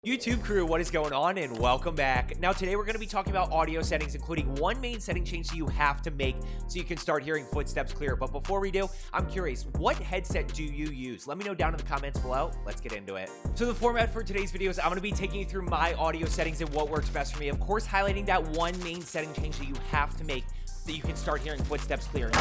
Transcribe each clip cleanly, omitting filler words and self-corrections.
YouTube crew, what is going on, and welcome back. Now today we're going to be talking about audio settings, including one main setting change that you have to make so you can start hearing footsteps clear. But before we do, I'm curious, what headset do you use? Let me know down in the comments below. Let's get into it. So the format for today's video is I'm going to be taking you through my audio settings and what works best for me. Of course, highlighting that one main setting change that you have to make so that you can start hearing footsteps clear.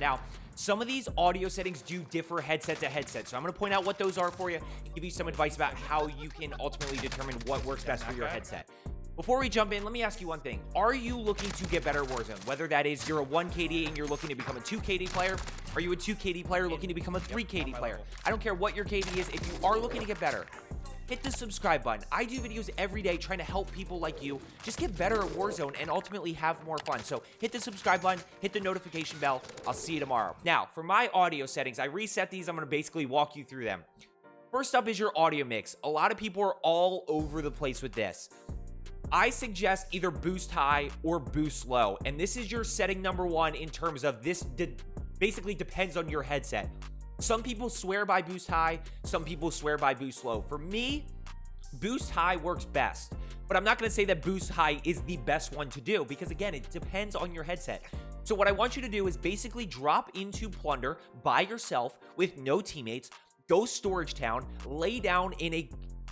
Now, some of these audio settings do differ headset to headset, so I'm going to point out what those are for you and give you some advice about how you can ultimately determine what works best for your headset. Before we jump in, let me ask you one thing. Are you looking to get better at Warzone? Whether that is you're a 1 KD and you're looking to become a 2 KD player, are you a 2 KD player looking to become a 3 KD player? I don't care what your KD is. If you are looking to get better, hit the subscribe button. I do videos every day trying to help people like you just get better at Warzone and ultimately have more fun. So hit the subscribe button, hit the notification bell. I'll see you tomorrow. Now, for my audio settings, I reset these. I'm going to basically walk you through them. First up is your audio mix. A lot of people are all over the place with this. I suggest either boost high or boost low. And this is your setting number one in terms of this basically depends on your headset. Some people swear by boost high, some people swear by boost low. For me, boost high works best, but I'm not going to say that boost high is the best one to do because, again, it depends on your headset. So what I want you to do is basically drop into Plunder by yourself with no teammates, go Storage Town, lay down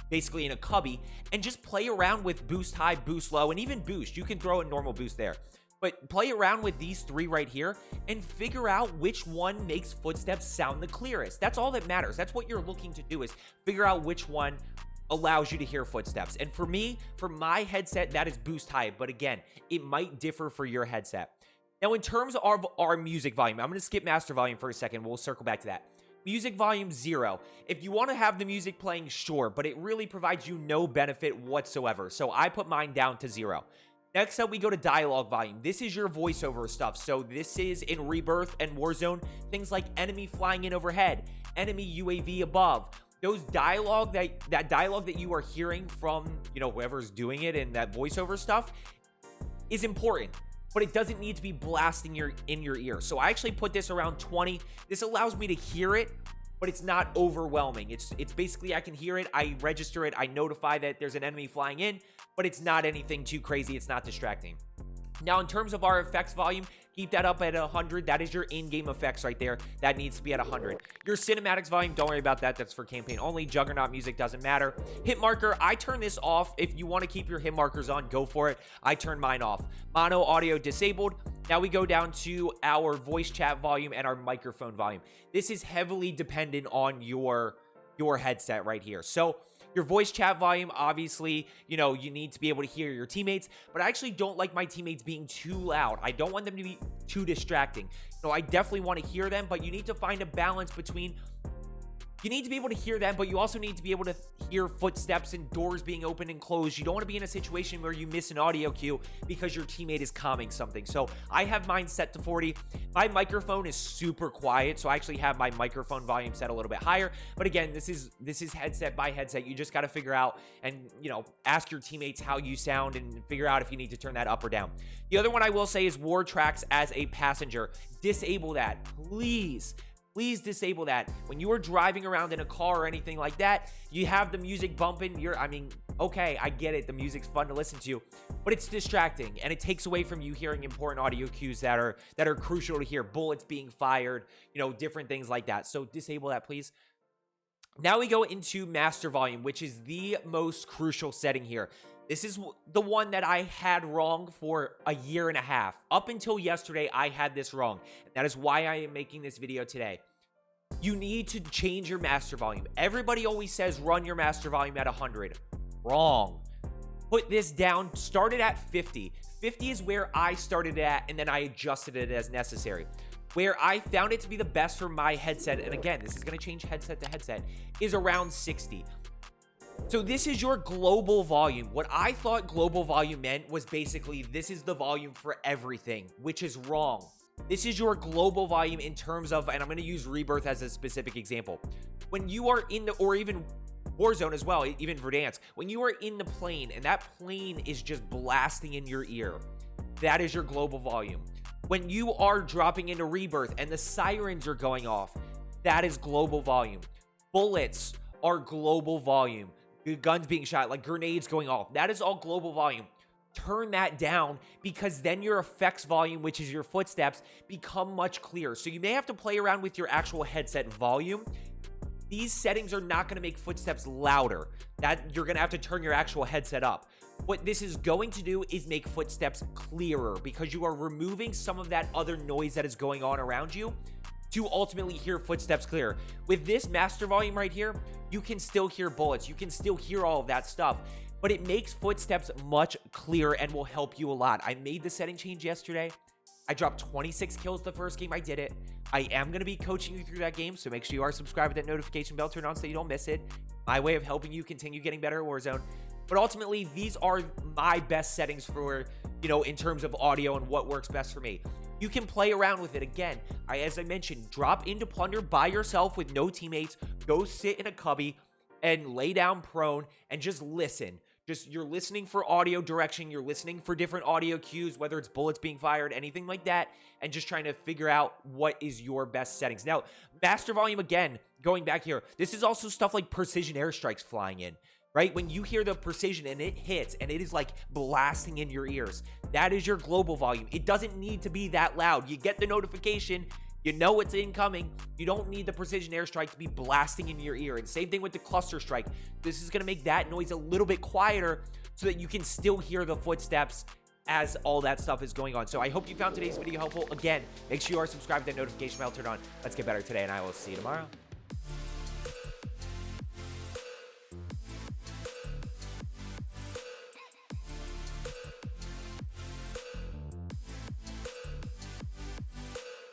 basically in a cubby, and just play around with boost high, boost low, and even boost. You can throw a normal boost there. But play around with these three right here and figure out which one makes footsteps sound the clearest. That's all that matters. That's what you're looking to do, is figure out which one allows you to hear footsteps. And for me, for my headset, that is boost high. But again, it might differ for your headset. Now, in terms of our music volume, I'm going to skip master volume for a second. We'll circle back to that. Music volume 0. If you want to have the music playing, sure, but it really provides you no benefit whatsoever. So I put mine down to 0. Next up, we go to dialogue volume. This is your voiceover stuff. So this is in Rebirth and Warzone, things like enemy flying in overhead, enemy UAV above. Those dialogue, that dialogue that you are hearing from, whoever's doing it and that voiceover stuff is important, but it doesn't need to be blasting in your ear. So I actually put this around 20. This allows me to hear it, but it's not overwhelming. It's basically, I can hear it, I register it, I notify that there's an enemy flying in, but it's not anything too crazy. It's not distracting. Now, in terms of our effects volume, keep that up at 100. That is your in-game effects right there. That needs to be at 100. Your cinematics volume, don't worry about that. That's for campaign only. Juggernaut music doesn't matter. Hit marker, I turn this off. If you want to keep your hit markers on, go for it. I turn mine off. Mono audio disabled. Now we go down to our voice chat volume and our microphone volume. This is heavily dependent on your headset right here. So your voice chat volume, obviously, you need to be able to hear your teammates, but I actually don't like my teammates being too loud. I don't want them to be too distracting. I definitely want to hear them, but you need to find a balance between, you need to be able to hear them, but you also need to be able to hear footsteps and doors being opened and closed. You don't want to be in a situation where you miss an audio cue because your teammate is calming something. So I have mine set to 40. My microphone is super quiet, so I actually have my microphone volume set a little bit higher. But again, this is headset by headset. You just got to figure out and, ask your teammates how you sound and figure out if you need to turn that up or down. The other one I will say is war tracks as a passenger. Disable that, please. Please disable that. When you are driving around in a car or anything like that, you have the music bumping. Okay, I get it. The music's fun to listen to, but it's distracting and it takes away from you hearing important audio cues that are crucial to hear. Bullets being fired, different things like that. So disable that, please. Now we go into master volume, which is the most crucial setting here. This is the one that I had wrong for a year and a half. Up until yesterday, I had this wrong. That is why I am making this video today. You need to change your master volume. Everybody always says run your master volume at 100. Wrong. Put this down. Start it at 50. 50 is where I started at, and then I adjusted it as necessary. Where I found it to be the best for my headset, and again, this is going to change headset to headset, is around 60. So this is your global volume. What I thought global volume meant was basically this is the volume for everything, which is wrong. This is your global volume in terms of, and I'm going to use Rebirth as a specific example. When you are in or even Warzone as well, even Verdansk, when you are in the plane and that plane is just blasting in your ear, that is your global volume. When you are dropping into Rebirth and the sirens are going off, that is global volume. Bullets are global volume. The guns being shot, like grenades going off. That is all global volume. Turn that down, because then your effects volume, which is your footsteps, become much clearer. So you may have to play around with your actual headset volume. These settings are not going to make footsteps louder. That you're going to have to turn your actual headset up. What this is going to do is make footsteps clearer, because you are removing some of that other noise that is going on around you to ultimately hear footsteps clearer. With this master volume right here, you can still hear bullets. You can still hear all of that stuff, but it makes footsteps much clearer and will help you a lot. I made the setting change yesterday. I dropped 26 kills the first game I did it. I am going to be coaching you through that game, so make sure you are subscribed with that notification bell turned on so you don't miss it. My way of helping you continue getting better at Warzone. But ultimately, these are my best settings for, in terms of audio and what works best for me. You can play around with it. Again, as I mentioned, drop into Plunder by yourself with no teammates. Go sit in a cubby and lay down prone and just listen. You're listening for audio direction. You're listening for different audio cues, whether it's bullets being fired, anything like that, and just trying to figure out what is your best settings. Now, master volume, again, going back here, this is also stuff like precision airstrikes flying in, right? When you hear the precision and it hits and it is like blasting in your ears, that is your global volume. It doesn't need to be that loud. You get the notification, you know it's incoming. You don't need the precision airstrike to be blasting in your ear. And same thing with the cluster strike. This is going to make that noise a little bit quieter so that you can still hear the footsteps as all that stuff is going on. So I hope you found today's video helpful. Again, make sure you are subscribed, that notification bell turned on. Let's get better today, and I will see you tomorrow.